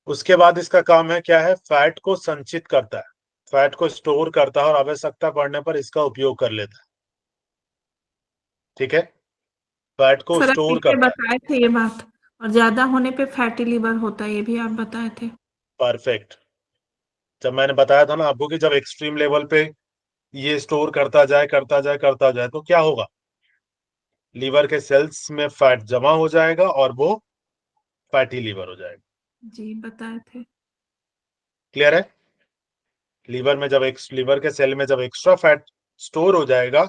उसके बाद इसका काम है क्या है? फैट को संचित करता है, फैट को स्टोर करता है, और आवश्यकता पड़ने पर इसका उपयोग कर लेता है। ठीक है, फैट को सर आप स्टोर पीछे करता है। बताए थे ये बात, और ज्यादा होने पे फैटी लिवर होता है, ये भी आप बताए थे। परफेक्ट। जब मैंने बताया था ना आपको कि जब एक्सट्रीम लेवल पे ये स्टोर करता जाए करता जाए करता जाए तो क्या होगा? लीवर के सेल्स में फैट जमा हो जाएगा और वो फैटी लीवर हो जाएगा। जी बताए थे। क्लियर है? लीवर में जब लीवर के सेल में जब एक्स्ट्रा फैट स्टोर हो जाएगा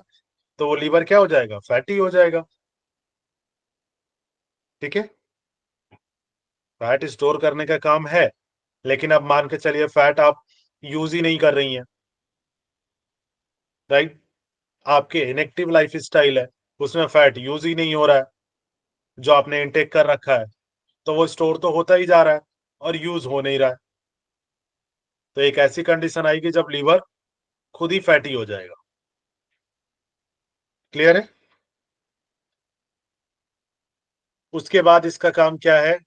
तो वो लीवर क्या हो जाएगा? फैटी हो जाएगा। ठीक है, फैट स्टोर करने का काम है, लेकिन अब मान के चलिए फैट आप यूज ही नहीं कर रही हैं, राइट, आपके इनएक्टिव लाइफ स्टाइल है, उसमें फैट यूज ही नहीं हो रहा है जो आपने इंटेक कर रखा है, तो वो स्टोर तो होता ही जा रहा है और यूज हो नहीं रहा है। तो एक ऐसी कंडीशन आएगी जब लीवर खुद ही फैटी हो जाएगा। क्लियर है? उसके बाद इसका काम क्या है?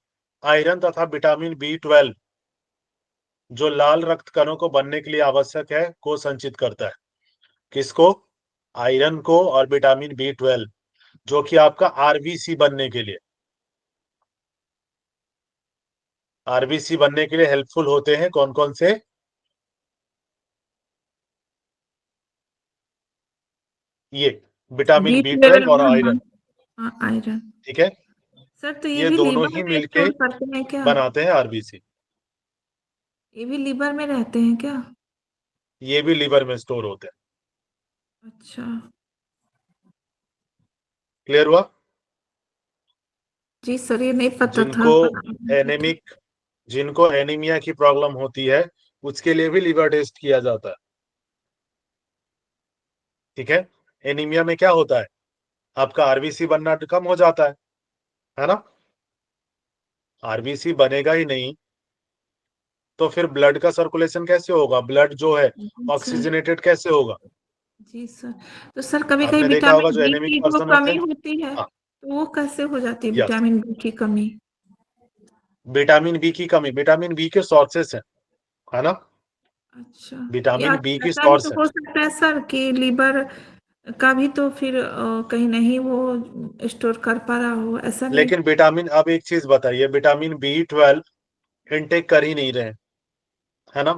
आयरन तथा विटामिन B12 जो लाल रक्त कणों को बनने के लिए आवश्यक है को संचित करता है। किसको? आयरन को और विटामिन B12, जो कि आपका RBC बनने के लिए, RBC बनने के लिए हेल्पफुल होते हैं। कौन कौन से? ये विटामिन B12 और आयरन। आयरन। ठीक है, सर तो ये ये भी दोनों लीवर ही में मिलके स्टोर करते हैं क्या? बनाते हैं RBC। ये भी लीवर में रहते हैं क्या? ये भी लीवर में स्टोर होते हैं। अच्छा। क्लियर हुआ? जी सर, ये नहीं पता जिनको था। जिनको एनीमिया की प्रॉब्लम होती है उसके लिए भी लीवर टेस्ट किया जाता है। ठीक है, एनीमिया में क्या होता है? आपका RBC बनना कम हो जाता है ना। RBC बनेगा ही नहीं तो फिर ब्लड का सर्कुलेशन कैसे होगा? ब्लड जो है ऑक्सीजनेटेड कैसे होगा? जी सर। तो सर कभी कभी आपने देखा होगा विटामिन जो बी एनीमिक की जो पर्सन होते कमी हैं, होती है, हाँ, तो वो कैसे हो जाती है यस, विटामिन बी की कमी? विटामिन बी की कमी, विटामिन बी के सोर्सेस है ना, अच्छा, विटामिन या बी की ऐसा भी सोर्स तो है। हो सकता है सर कि लीवर का भी तो फिर कहीं नहीं वो स्टोर कर पा रहा हो, ऐसा नहीं? लेकिन विटामिन, अब एक चीज बताइए, विटामिन B12 इनटेक कर ही नहीं रहे, है ना,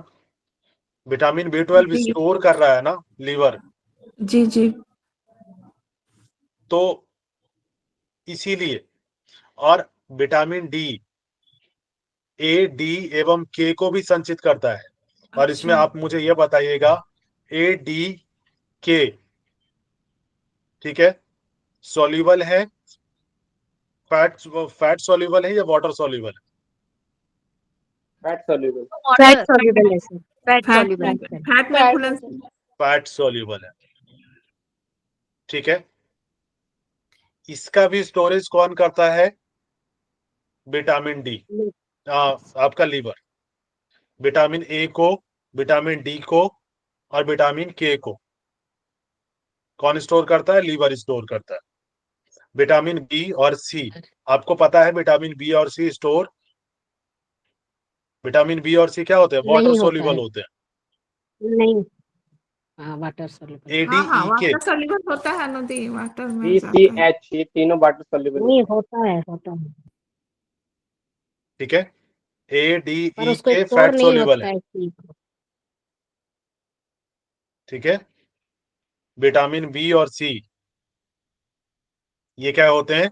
विटामिन B12 जी स्टोर कर रहा है ना लीवर, जी जी। तो इसीलिए। और विटामिन डी ए, डी एवं के को भी संचित करता है। और इसमें अच्छा आप मुझे ये बताइएगा, ए, डी, के, ठीक है, सॉल्युबल है, फैट सॉल्युबल है या वाटर सॉल्युबल है? Fat soluble. Fat water. Soluble है सर, फैट फैट सॉल्युबल में, है सर। फैट में फैट फूलन फैट सॉल्युबल है, ठीक है। इसका भी स्टोरेज कौन करता है? विटामिन डी, आपका लीवर। विटामिन ए को, विटामिन डी को और विटामिन के को कौन स्टोर करता है? लीवर स्टोर करता है। विटामिन बी और सी, आपको पता है विटामिन बी और सी स्टोर, विटामिन बी और सी क्या होते हैं? वाटर नहीं होता सोल्यूबल है, होते हैं। नहीं। हाँ, वाटर सॉल्युबल ए, डी, हाँ हाँ, ई, के, वाटर सॉल्युबल होता है नदी, वाटर में सी, सी, जाता है। एच, ये तीनों वाटर सॉल्युबल नहीं होते हैं। होता है, होता है, ठीक है। ए, डी, पर ई, उसको के स्टोर फैट नहीं सोल्यूबल होता है, है सी को। ठीक है। विटामिन बी और सी ये क्या होते हैं?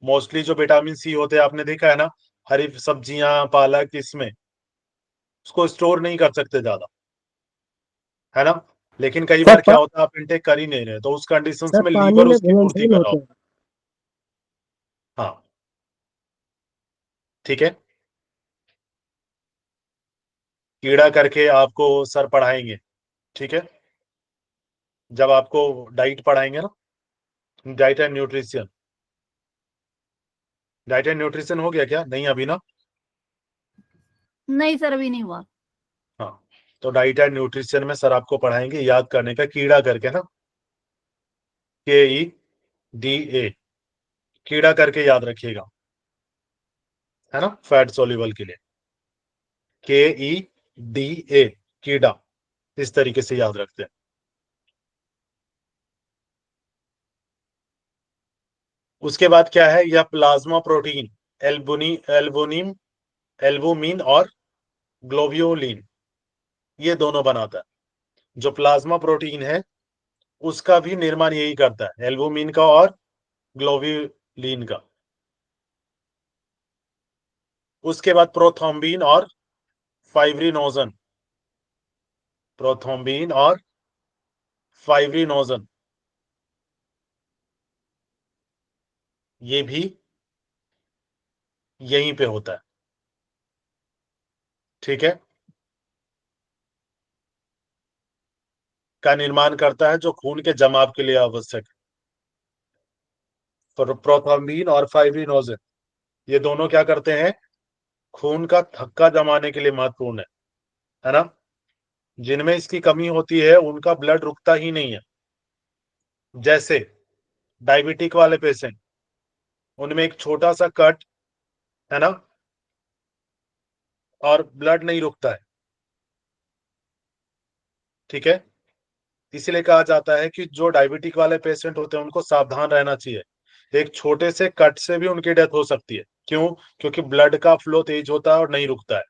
मोस्टली जो विटामिन सी होते हैं, आपने देखा है ना, हरी सब्जियां, पालक, इसमें उसको स्टोर नहीं कर सकते ज्यादा, है ना। लेकिन कई बार क्या होता है, आप इनटेक कर ही नहीं रहे, तो उस कंडीशन सर में पानी लीवर में उसकी पूर्ति घुलनशील कर रहा होते हो। हैं। हाँ, ठीक है। कीड़ा करके आपको सर पढ़ाएंगे, ठीक है, जब आपको डाइट पढ़ाएंगे ना, diet and nutrition. Diet and nutrition हो गया क्या? नहीं अभी ना। नहीं सर, अभी नहीं हुआ। हाँ, तो डाइट एंड न्यूट्रिशन में सर आपको पढ़ाएंगे याद करने का, कीड़ा करके ना, KEDA, कीड़ा करके याद रखिएगा, है ना, फैट सोल्यूबल के लिए KEDA, कीड़ा, इस तरीके से याद रखते हैं। उसके बाद क्या है? यह प्लाज्मा प्रोटीन एल्बुमिन एल्बुमिन और ग्लोब्यूलिन, ये दोनों बनाता है। जो प्लाज्मा प्रोटीन है उसका भी निर्माण यही करता है, एल्बुमिन का और ग्लोब्यूलिन का। उसके बाद प्रोथ्रोम्बिन और फाइब्रिनोजन, प्रोथ्रोम्बिन और फाइब्रिनोजन, ये भी यहीं पे होता है, ठीक है, का निर्माण करता है, जो खून के जमाव के लिए आवश्यक है। प्रोथ्रोम्बिन और फाइब्रिनोजन ये दोनों क्या करते हैं? खून का थक्का जमाने के लिए महत्वपूर्ण है ना। जिनमें इसकी कमी होती है उनका ब्लड रुकता ही नहीं है, जैसे डायबिटिक वाले पेशेंट, उनमें एक छोटा सा कट, है ना, और ब्लड नहीं रुकता है, ठीक है। इसलिए कहा जाता है कि जो डायबिटिक वाले पेशेंट होते हैं उनको सावधान रहना चाहिए, एक छोटे से कट से भी उनकी डेथ हो सकती है। क्यों? क्योंकि ब्लड का फ्लो तेज होता है और नहीं रुकता है।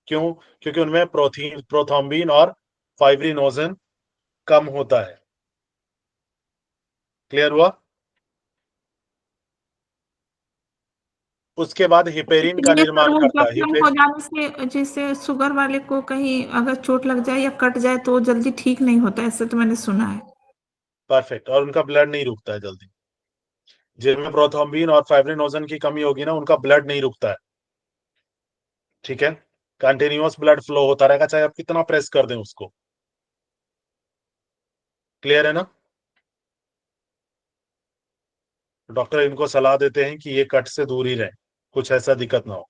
क्यों? क्योंकि उनमें प्रोथ्रोम्बिन और फाइब्रिनोजन कम होता है। क्लियर हुआ? उसके बाद हिपेरिन का इसलिए सर निर्माण वो करता है। जख्म हो जाने से, जैसे शुगर वाले को कहीं अगर चोट लग जाए या कट जाए तो वो जल्दी ठीक नहीं होता, ऐसे तो मैंने सुना है। परफेक्ट, और उनका ब्लड नहीं रुकता है जल्दी। जिनमें प्रोथ्रोम्बिन और फाइब्रिनोजन की कमी होगी ना, उनका ब्लड नहीं रुकता है, ठीक है। कंटिन्यूअस ब्लड फ्लो होता रहेगा, चाहे आप कितना प्रेस कर दें उसको। क्लियर है ना? डॉक्टर इनको सलाह देते हैं कि ये कट से दूर ही रहें, कुछ ऐसा दिक्कत ना हो,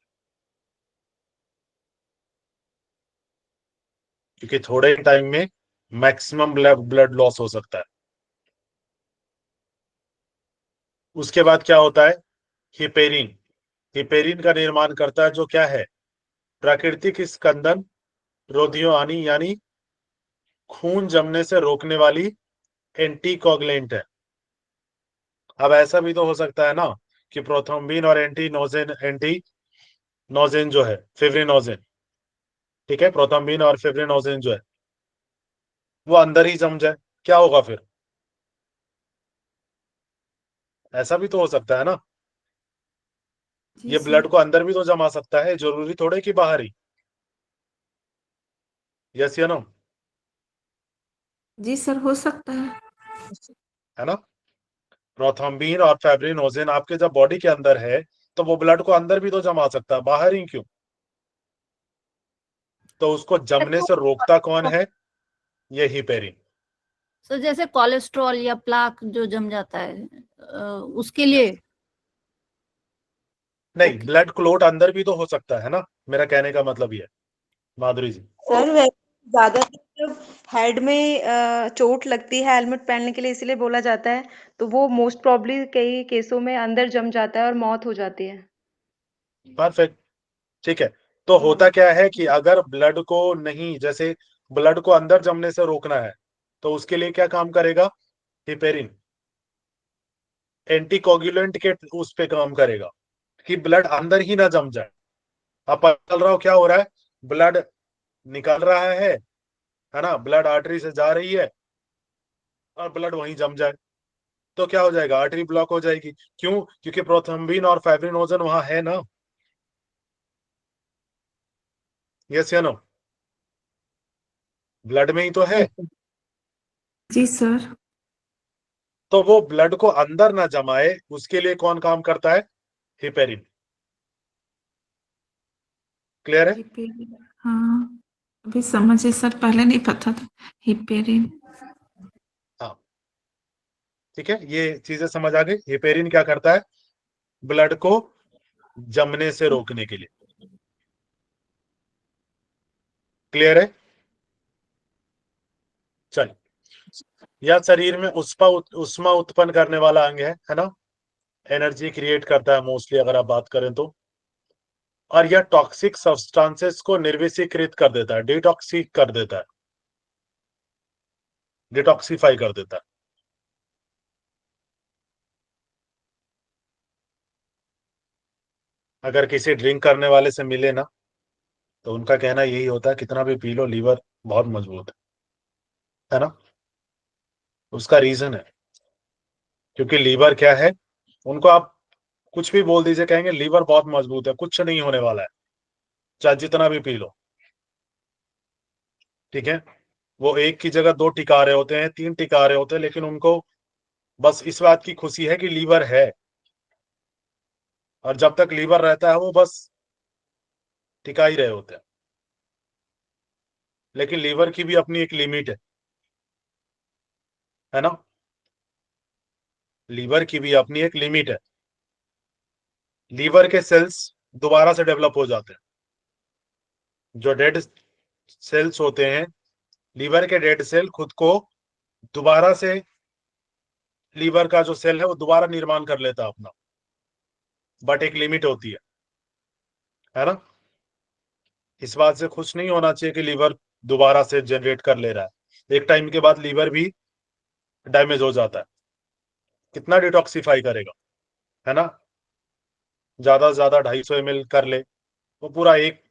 क्योंकि थोड़े टाइम में मैक्सिमम ब्लड लॉस हो सकता है। उसके बाद क्या होता है? हिपेरिन, हिपेरिन का निर्माण करता है, जो क्या है, प्राकृतिक स्कंदन रोधियोआनी यानी खून जमने से रोकने वाली एंटीकोगुलेंट है। अब ऐसा भी तो हो सकता है ना कि प्रोथ्रोम्बिन और एंटी नोजेन जो है फिब्रिनोजेन, ठीक है, प्रोथ्रोम्बिन और फिब्रिनोजेन जो है वो अंदर ही जम जाए, क्या होगा फिर? ऐसा भी तो हो सकता है ना। जी ये सर। ब्लड को अंदर भी तो जमा सकता है, जरूरी थोड़े कि बाहर ही। यस या नो? जी सर, हो सकता है ना। प्रोथ्रोम्बिन और फिब्रिनोजेन आपके जब बॉडी के अंदर है तो वो ब्लड को अंदर भी तो जमा सकता है, बाहर ही क्यों? तो उसको जमने से रोकता कौन है? ये हिपेरिन। सो जैसे कोलेस्ट्रॉल या प्लाक जो जम जाता है उसके लिए नहीं, ओके। ब्लड क्लोट अंदर भी तो हो सकता है ना, मेरा कहने का मतलब ये है। माधुरी जी, सर वैसे ज्यादातर जब हेड में चोट लगती है हेलमेट पहनने के लिए इसलिए बोला जाता है, तो वो मोस्ट प्रॉब्ली कई केसों में अंदर जम जाता है और मौत हो जाती है। परफेक्ट, ठीक है। तो होता क्या है कि अगर ब्लड को नहीं, जैसे ब्लड को अंदर जमने से रोकना है तो उसके लिए क्या काम करेगा? हिपेरिन एंटीकोगुलेंट के उस पे काम करेगा कि ब्लड अंदर ही ना जम जाए। अब पता चल रहा हो क्या हो रहा है, ब्लड निकल रहा है ना, ब्लड आर्टरी से जा रही है और ब्लड वहीं जम जाए तो क्या हो जाएगा? आर्टरी ब्लॉक हो जाएगी। क्यों? क्योंकि प्रोथ्रोम्बिन और फाइब्रिनोजन वहां है ना। यस या नो? ब्लड में ही तो है। Yes, sir. जी सर। तो वो ब्लड को अंदर ना जमाए उसके लिए कौन काम करता है? हिपेरिन। क्लियर है? हिपेरिन, हाँ अभी समझे सर, पहले नहीं पता था। हिपेरिन। हाँ, ठीक है, ये चीजें समझ आ गई। हिपेरिन क्या करता है? ब्लड को जमने से रोकने के लिए। क्लियर है? चल, यह शरीर में उष्मा उत्पन्न करने वाला अंग है ना, एनर्जी क्रिएट करता है मोस्टली अगर आप बात करें तो। और यह टॉक्सिक सब्सटेंसेस को निर्विषीकृत कर देता है, डिटॉक्सिक कर देता है, डिटॉक्सिफाई कर देता है। अगर किसी ड्रिंक करने वाले से मिले ना तो उनका कहना यही होता है, कितना भी पी लो लीवर बहुत मजबूत है ना। उसका रीजन है क्योंकि लीवर क्या है, उनको आप कुछ भी बोल दीजिए, कहेंगे लीवर बहुत मजबूत है, कुछ नहीं होने वाला है, चाहे जितना भी पी लो, ठीक है। वो एक की जगह दो टिका रहे होते हैं, तीन टिका रहे होते हैं, लेकिन उनको बस इस बात की खुशी है कि लीवर है, और जब तक लीवर रहता है वो बस टिका ही रहे होते हैं। लेकिन लीवर की भी अपनी एक लिमिट है ना, लीवर की भी अपनी एक लिमिट है। लीवर के सेल्स दोबारा से डेवलप हो जाते हैं, जो डेड सेल्स होते हैं, लीवर के डेड सेल खुद को दोबारा से, लीवर का जो सेल है वो दोबारा निर्माण कर लेता है अपना, बट एक लिमिट होती है ना। इस बात से खुश नहीं होना चाहिए कि लीवर दोबारा से जनरेट कर ले रहा है, एक टाइम के बाद लीवर भी डैमेज हो जाता है। कितना डिटॉक्सिफाई करेगा, है ना, ज्यादा से ज्यादा 250 ml कर ले, वो पूरा 1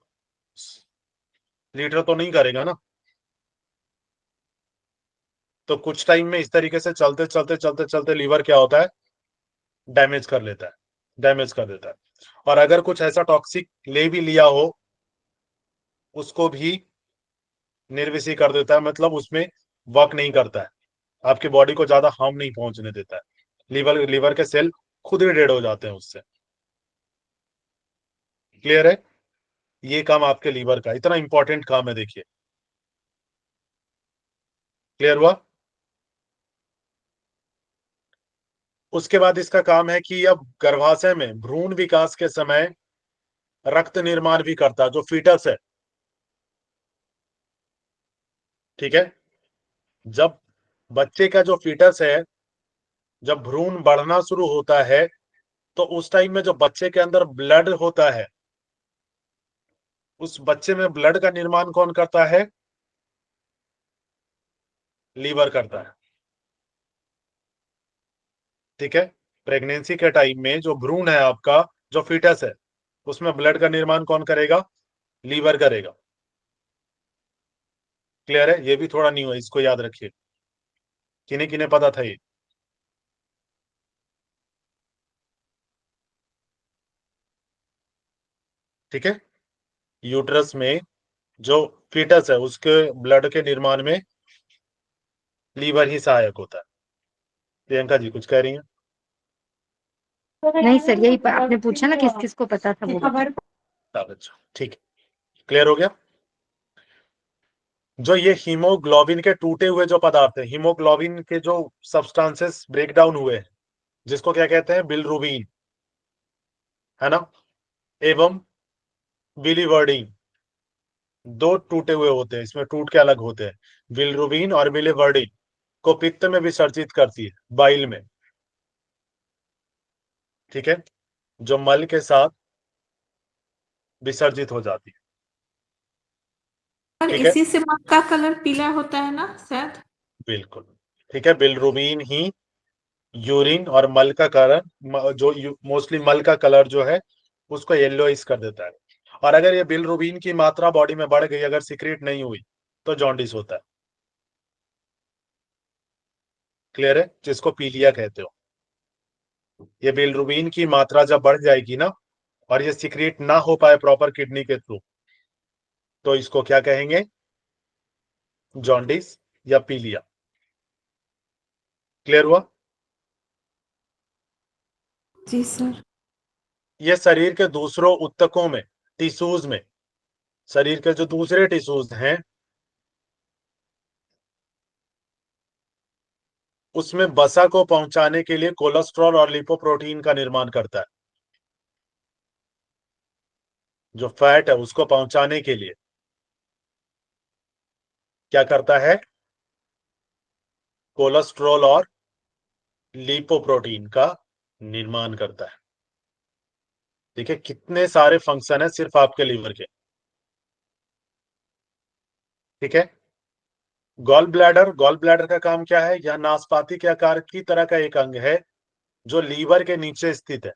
लीटर तो नहीं करेगा ना। तो कुछ टाइम में इस तरीके से चलते चलते चलते चलते लीवर क्या होता है, डैमेज कर लेता है, डैमेज कर देता है। और अगर कुछ ऐसा टॉक्सिक ले भी लिया हो उसको भी निर्विषी कर देता है, मतलब उसमें वर्क नहीं करता है, आपकी बॉडी को ज्यादा हार्म नहीं पहुंचने देता है, लीवर के सेल खुद ही डेड हो जाते हैं उससे। क्लियर है? ये काम आपके लीवर का इतना इंपॉर्टेंट काम है, देखिए। क्लियर हुआ? उसके बाद इसका काम है कि अब गर्भाशय में भ्रूण विकास के समय रक्त निर्माण भी करता है, जो फीटस है, ठीक है। जब बच्चे का जो फीटस है, जब भ्रूण बढ़ना शुरू होता है तो उस टाइम में जो बच्चे के अंदर ब्लड होता है, उस बच्चे में ब्लड का निर्माण कौन करता है? लीवर करता है। ठीक है, प्रेगनेंसी के टाइम में जो भ्रूण है आपका, जो फीटस है, उसमें ब्लड का निर्माण कौन करेगा? लीवर करेगा। क्लियर है? ये भी थोड़ा न्यू है, इसको याद रखिए। किन्हें किन्हें पता था ये? ठीक है, यूट्रस में जो फीटस है उसके ब्लड के निर्माण में लीवर ही सहायक होता है। प्रियंका जी कुछ कह रही हैं? नहीं सर, यही आपने पूछा ना किस किस को पता था वो अच्छा, ठीक है, क्लियर हो गया। जो ये हीमोग्लोबिन के टूटे हुए जो पदार्थ है, हीमोग्लोबिन के जो सब्सटेंसेस ब्रेक डाउन हुए हैं, जिसको क्या कहते हैं? बिलिरुबिन, है ना, एवं बिलीवर्डिन, दो टूटे हुए होते हैं, इसमें टूट के अलग होते हैं। बिलिरुबिन और बिलीवर्डिन को पित्त में विसर्जित करती है, बाइल में। ठीक है, जो मल के साथ विसर्जित हो जाती है। और ठीक है, इसी से मग का कलर पीला होता है ना शायद? बिल्कुल ठीक है। बिलिरुबिन ही यूरिन और मल का कलर, जो मोस्टली मल का कलर जो है उसको येलोइश कर देता है। और अगर ये बिलिरुबिन की मात्रा बॉडी में बढ़ गई, अगर सीक्रेट नहीं हुई, तो जॉन्डिस होता है। क्लियर है? जिसको पीलिया कहते हो। ये बिलिरुबिन की मात्रा जब बढ़ जाएगी ना, और ये सीक्रेट ना हो पाए प्रॉपर किडनी के थ्रू, तो इसको क्या कहेंगे? जॉन्डिस या पीलिया। क्लियर हुआ? जी सर। ये शरीर के दूसरों ऊतकों में, टिश्यूज में, शरीर के जो दूसरे टिश्यूज हैं उसमें वसा को पहुंचाने के लिए कोलेस्ट्रॉल और लिपोप्रोटीन का निर्माण करता है। जो फैट है उसको पहुंचाने के लिए क्या करता है? कोलेस्ट्रॉल और लिपोप्रोटीन का निर्माण करता है। ठीक है, कितने सारे फंक्शन है सिर्फ आपके लीवर के। ठीक है, गॉल ब्लैडर का काम क्या है? यह नाशपाती के आकार की तरह का एक अंग है जो लीवर के नीचे स्थित है।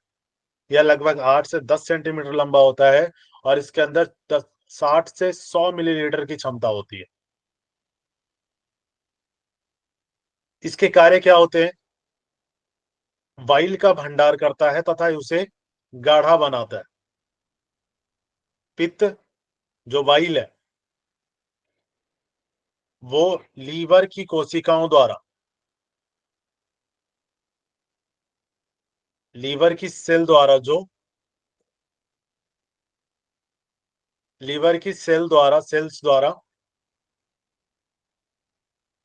यह लगभग 8 से 10 सेंटीमीटर लंबा होता है और इसके अंदर 60 से 100 मिलीलीटर की क्षमता होती है। इसके कार्य क्या होते हैं? वाइल का भंडार करता है तथा उसे गाढ़ा बनाता है। पित्त जो वाइल है वो लीवर की कोशिकाओं द्वारा, लीवर की सेल द्वारा, जो लीवर की सेल्स द्वारा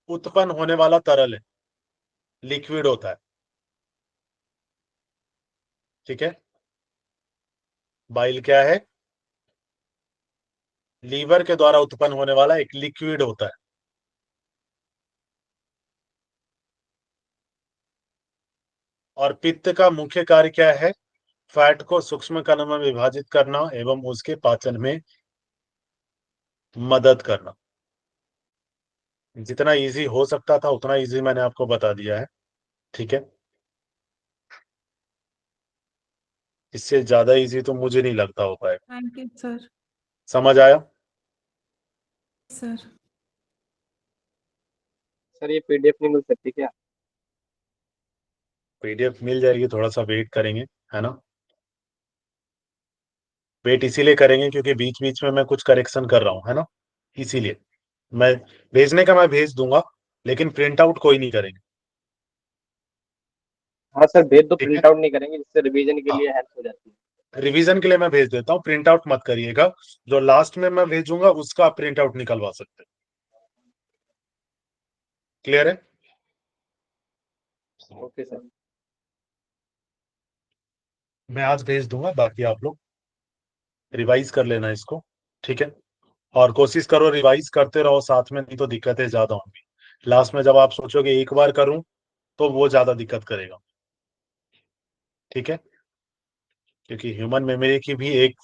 उत्पन्न होने वाला तरल है, लिक्विड होता है। ठीक है, बाइल क्या है? लीवर के द्वारा उत्पन्न होने वाला एक लिक्विड होता है। और पित्त का मुख्य कार्य क्या है? फैट को सूक्ष्म कणों में विभाजित करना एवं उसके पाचन में मदद करना। जितना इजी हो सकता था उतना इजी मैंने आपको बता दिया है। ठीक है, इससे ज्यादा इजी तो मुझे नहीं लगता हो पाएगा। Thank you sir. समझ आया? सर सर ये पीडीएफ नहीं मिल सकती क्या? पीडीएफ मिल जाएगी, थोड़ा सा वेट करेंगे, है ना। वेट इसीलिए करेंगे क्योंकि बीच बीच में मैं कुछ करेक्शन कर रहा हूँ, है ना, इसीलिए। मैं भेजने का मैं भेज दूंगा, लेकिन प्रिंट आउट कोई नहीं करेंगे। हाँ सर भेज दो, ठीक है, प्रिंट आउट नहीं करेंगे, जिससे रिवीजन के हाँ, लिए हेल्प हो जाती है। रिवीजन के लिए मैं भेज देता हूँ, प्रिंट आउट मत करिएगा। जो लास्ट में मैं भेजूंगा उसका आप प्रिंट आउट निकलवा सकते हैं। क्लियर है? Okay sir. मैं आज भेज दूंगा, बाकी आप लोग रिवाइज कर लेना इसको। ठीक है, और कोशिश करो रिवाइज करते रहो साथ में, नहीं तो दिक्कतें ज्यादा होंगी। लास्ट में जब आप सोचोगे एक बार करूं, तो वो ज्यादा दिक्कत करेगा। ठीक है, क्योंकि ह्यूमन मेमोरी की भी एक